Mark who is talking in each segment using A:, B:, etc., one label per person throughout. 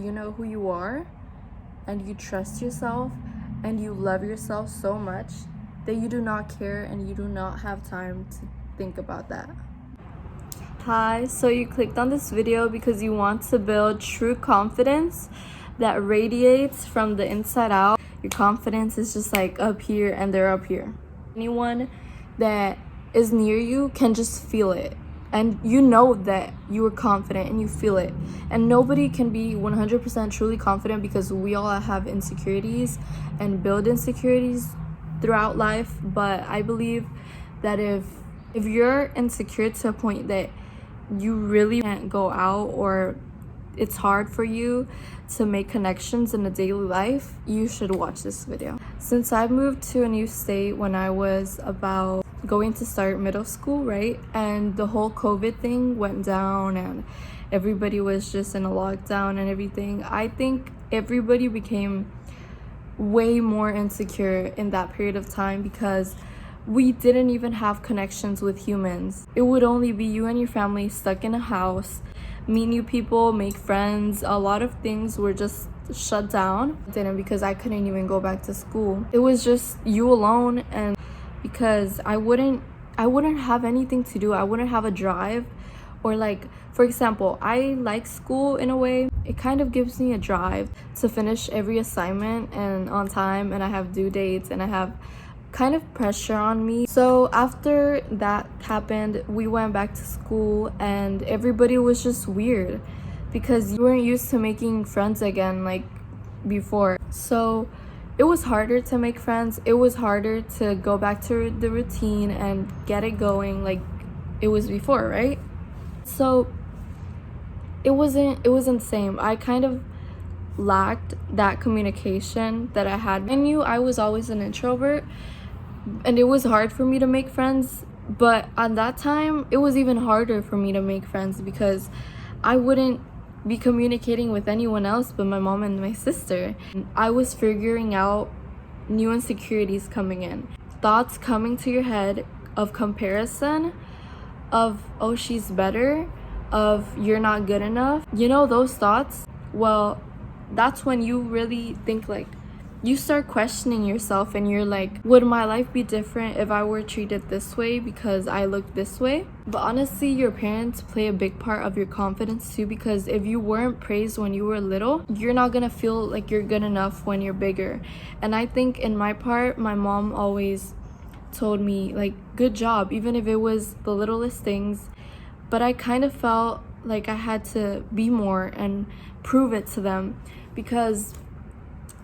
A: You know who you are, and you trust yourself, and you love yourself so much that you do not care and you do not have time to think about that. Hi, so you clicked on this video because you want to build true confidence that radiates from the inside out. Your confidence is just like up here and they're up here. Anyone that is near you can just feel it, and you know that you are confident and you feel it. And nobody can be 100% truly confident because we all have insecurities and build insecurities throughout life. But I believe that if you're insecure to a point that you really can't go out, or it's hard for you to make connections in a daily life, you should watch this video. Since I moved to a new state when I was about going to start middle school, right? And the whole COVID thing went down and everybody was just in a lockdown and everything. I think everybody became way more insecure in that period of time because we didn't even have connections with humans. It would only be you and your family stuck in a house, meet new people, make friends. A lot of things were just shut down. Didn't, because I couldn't even go back to school. It was just you alone, and because I wouldn't have anything to do. I wouldn't have a drive, or like, for example, I like school in a way. It kind of gives me a drive to finish every assignment and on time, and I have due dates and I have kind of pressure on me. So after that happened, we went back to school and everybody was just weird because you weren't used to making friends again like before. So it was harder to make friends. It was harder to go back to the routine and get it going like it was before, right? So it wasn't the same. I kind of lacked that communication that I had. I knew I was always an introvert and it was hard for me to make friends, but at that time it was even harder for me to make friends because I wouldn't be communicating with anyone else but my mom and my sister. I was figuring out new insecurities coming in, thoughts coming to your head of comparison, of oh, she's better, of you're not good enough, you know, those thoughts. Well, that's when you really think, like, you start questioning yourself and you're like, would my life be different if I were treated this way because I look this way? But honestly, your parents play a big part of your confidence too, because if you weren't praised when you were little, you're not gonna feel like you're good enough when you're bigger. And I think in my part, my mom always told me like, good job, even if it was the littlest things. But I kind of felt like I had to be more and prove it to them because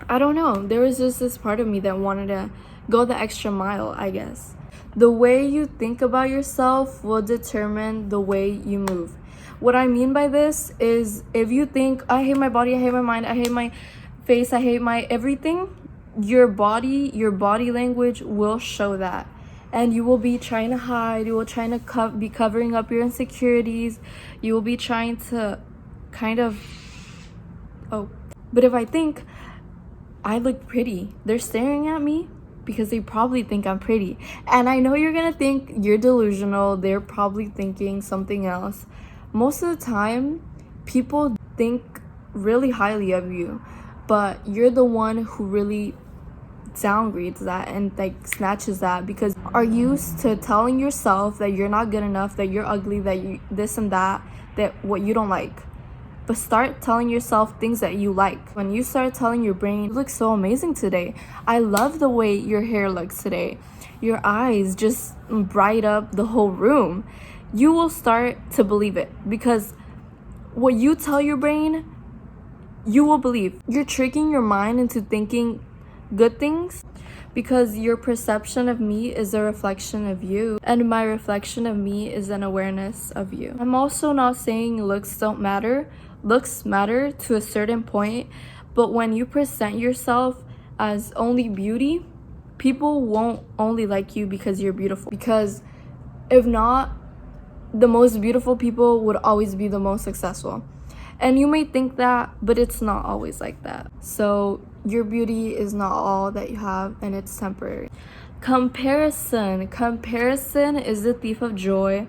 A: I don't know, there was just this part of me that wanted to go the extra mile, I guess. The way you think about yourself will determine the way you move. What I mean by this is, if you think, I hate my body, I hate my mind, I hate my face, I hate my everything, your body language will show that. And you will be trying to hide, you will trying to be covering up your insecurities, you will be trying to kind of, but if I think I look pretty, they're staring at me because they probably think I'm pretty. And I know you're gonna think you're delusional, they're probably thinking something else. Most of the time, people think really highly of you, but you're the one who really downgrades that and like snatches that, because you are used to telling yourself that you're not good enough, that you're ugly, that you this and that what you don't like. But start telling yourself things that you like. When you start telling your brain, you look so amazing today, I love the way your hair looks today, your eyes just bright up the whole room, you will start to believe it, because what you tell your brain, you will believe. You're tricking your mind into thinking good things, because your perception of me is a reflection of you, and my reflection of me is an awareness of you. I'm also not saying looks don't matter. Looks matter to a certain point, but when you present yourself as only beauty, people won't only like you because you're beautiful. Because if not, the most beautiful people would always be the most successful. And you may think that, but it's not always like that. So your beauty is not all that you have, and it's temporary. Comparison is the thief of joy,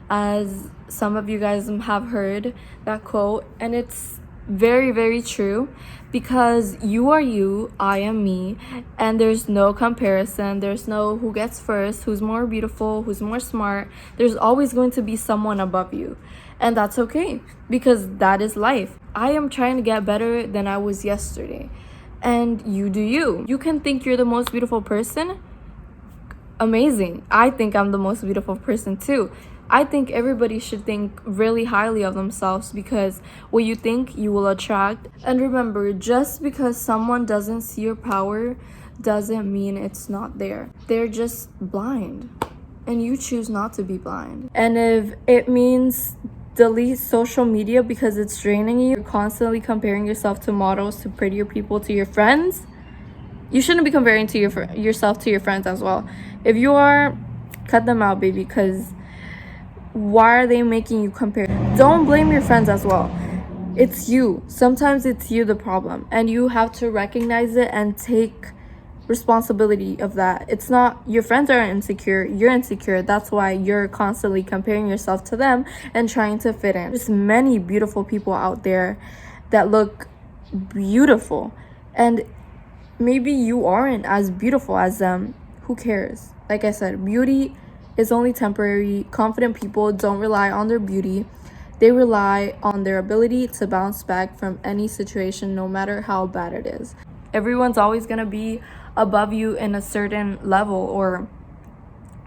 A: as some of you guys have heard that quote, and it's very, very true, because you are you, I am me, and there's no comparison. There's no who gets first, who's more beautiful, who's more smart. There's always going to be someone above you, and that's okay, because that is life. I am trying to get better than I was yesterday, and you do you. You can think you're the most beautiful person. Amazing. I think I'm the most beautiful person too. I think everybody should think really highly of themselves, because what you think, you will attract. And remember, just because someone doesn't see your power doesn't mean it's not there. They're just blind, and you choose not to be blind. And if it means delete social media because it's draining you, you're constantly comparing yourself to models, to prettier people, to your friends, you shouldn't be comparing to yourself to your friends as well. If you are, cut them out, baby, because why are they making you compare? Don't blame your friends as well. It's you. Sometimes it's you the problem, and you have to recognize it and take responsibility of that. It's not your friends are insecure, you're insecure. That's why you're constantly comparing yourself to them and trying to fit in. There's many beautiful people out there that look beautiful, and maybe you aren't as beautiful as them. Who cares? Like I said, beauty is only temporary. Confident people don't rely on their beauty. They rely on their ability to bounce back from any situation, no matter how bad it is. Everyone's always going to be above you in a certain level or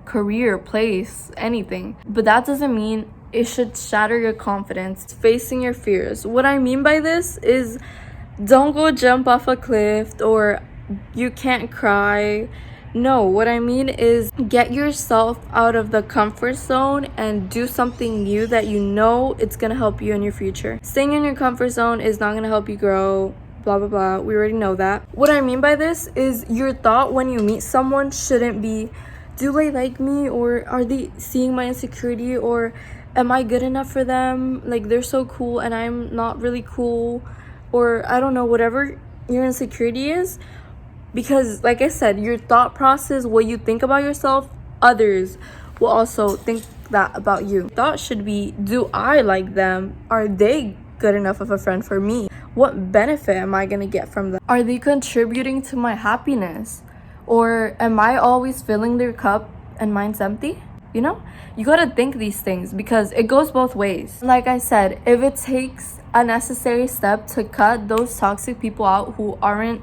A: career, place, anything. But that doesn't mean it should shatter your confidence. Facing your fears. What I mean by this is, don't go jump off a cliff, or you can't cry. No, what I mean is, get yourself out of the comfort zone and do something new that you know it's gonna help you in your future. Staying in your comfort zone is not gonna help you grow, blah blah blah. We already know that. What I mean by this is, your thought when you meet someone shouldn't be, do they like me, or are they seeing my insecurity, or am I good enough for them? Like, they're so cool and I'm not really cool, or I don't know, whatever your insecurity is. Because like I said, your thought process, what you think about yourself, others will also think that about you. Thought should be, do I like them? Are they good enough of a friend for me? What benefit am I gonna get from them? Are they contributing to my happiness? Or am I always filling their cup and mine's empty? You know, you gotta think these things, because it goes both ways. Like I said, if it takes a necessary step to cut those toxic people out who aren't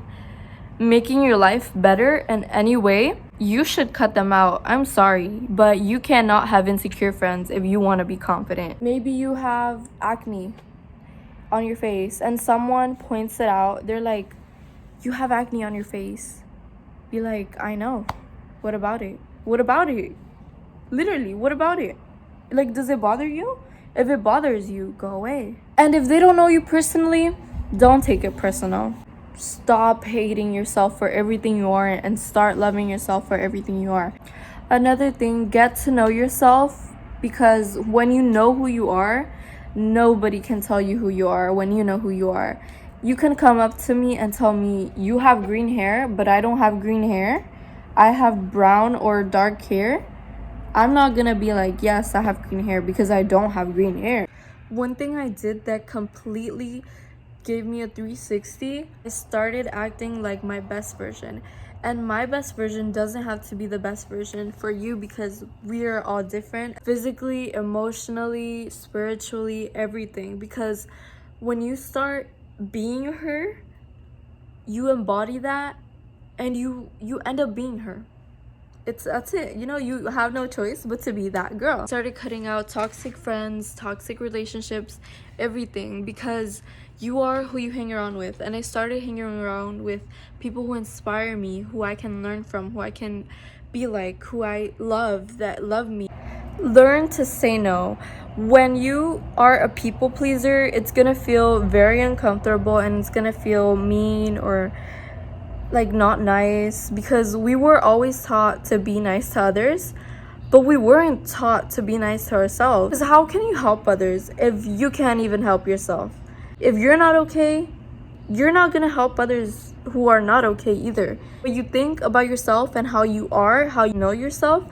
A: making your life better in any way, you should cut them out. I'm sorry, but you cannot have insecure friends if you want to be confident. Maybe you have acne on your face and someone points it out. They're like, you have acne on your face. Be like, I know. What about it? What about it? Literally, what about it? Like, does it bother you? If it bothers you, go away. And if they don't know you personally, don't take it personal. Stop hating yourself for everything you are and start loving yourself for everything you are. Another thing, get to know yourself, because when you know who you are, nobody can tell you who you are when you know who you are. You can come up to me and tell me you have green hair, but I don't have green hair. I have brown or dark hair. I'm not gonna be like, yes, I have green hair, because I don't have green hair. One thing I did that completely gave me a 360, I started acting like my best version. And my best version doesn't have to be the best version for you, because we are all different, physically, emotionally, spiritually, everything. Because when you start being her, you embody that, and you end up being her. That's it. You know, you have no choice but to be that girl. Started cutting out toxic friends, toxic relationships, everything, because you are who you hang around with. And I started hanging around with people who inspire me, who I can learn from, who I can be like, who I love, that love me. Learn to say no. When you are a people pleaser, it's gonna feel very uncomfortable, and it's gonna feel mean or like not nice, because we were always taught to be nice to others, but we weren't taught to be nice to ourselves. Because how can you help others if you can't even help yourself? If you're not okay, you're not gonna help others who are not okay either. When you think about yourself and how you are, how you know yourself,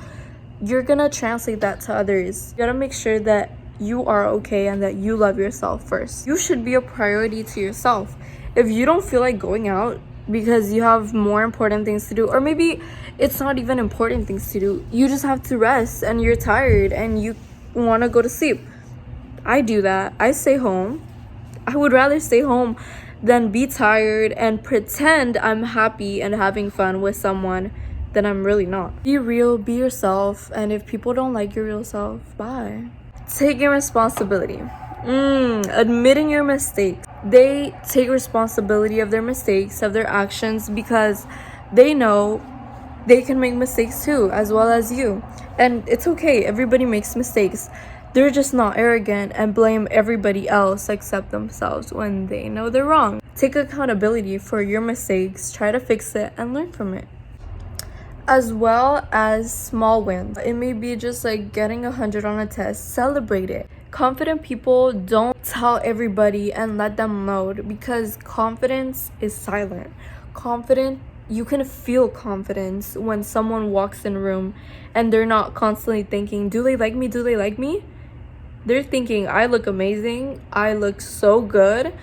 A: you're gonna translate that to others. You gotta make sure that you are okay and that you love yourself first. You should be a priority to yourself. If you don't feel like going out because you have more important things to do, or maybe it's not even important things to do, you just have to rest and you're tired and you want to go to sleep. I do that. I stay home. I would rather stay home than be tired and pretend I'm happy and having fun with someone that I'm really not. Be real, be yourself, and if people don't like your real self, bye. Taking responsibility. Admitting your mistakes. They take responsibility of their mistakes, of their actions, because they know they can make mistakes too, as well as you. And it's okay, everybody makes mistakes. They're just not arrogant and blame everybody else except themselves when they know they're wrong. Take accountability for your mistakes, try to fix it, and learn from it. As well as small wins. It may be just like getting 100 on a test. Celebrate it. Confident people don't tell everybody and let them load, because confidence is silent. You can feel confidence when someone walks in a room and they're not constantly thinking, do they like me? Do they like me? They're thinking, I look amazing. I look so good.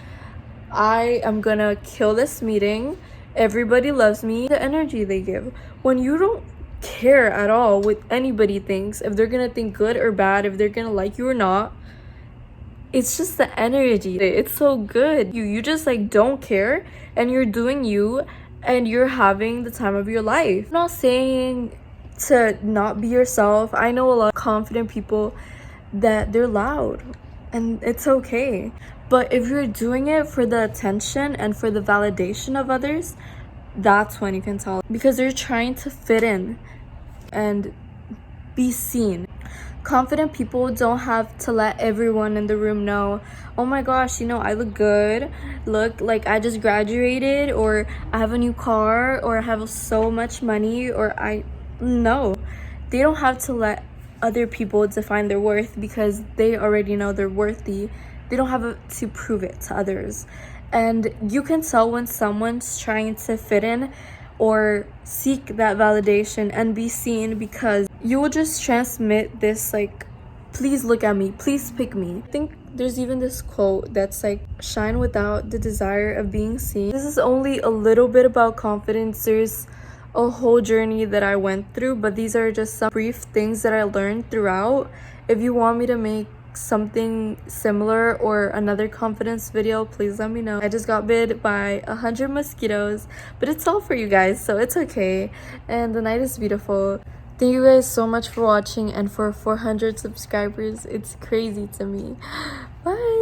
A: I am gonna kill this meeting. Everybody loves me. The energy they give. When you don't care at all what anybody thinks, if they're gonna think good or bad, if they're gonna like you or not, it's just the energy. It's so good. You just like don't care and you're doing you and you're having the time of your life. I'm not saying to not be yourself. I know a lot of confident people that they're loud and it's okay. But if you're doing it for the attention and for the validation of others, that's when you can tell, because they're trying to fit in and be seen. Confident people don't have to let everyone in the room know, oh my gosh, I look good, look like I just graduated, or I have a new car, or I have so much money, or no, they don't have to let other people define their worth, because they already know they're worthy. They don't have to prove it to others. And you can tell when someone's trying to fit in or seek that validation and be seen, because you will just transmit this like, please look at me, please pick me. I think there's even this quote that's like, shine without the desire of being seen. This is only a little bit about confidence. There's a whole journey that I went through, but these are just some brief things that I learned throughout. If you want me to make something similar or another confidence video, please let me know. I just got bit by 100 mosquitoes, but it's all for you guys, so it's okay, and the night is beautiful. Thank you guys so much for watching, and for 400 subscribers, it's crazy to me. Bye.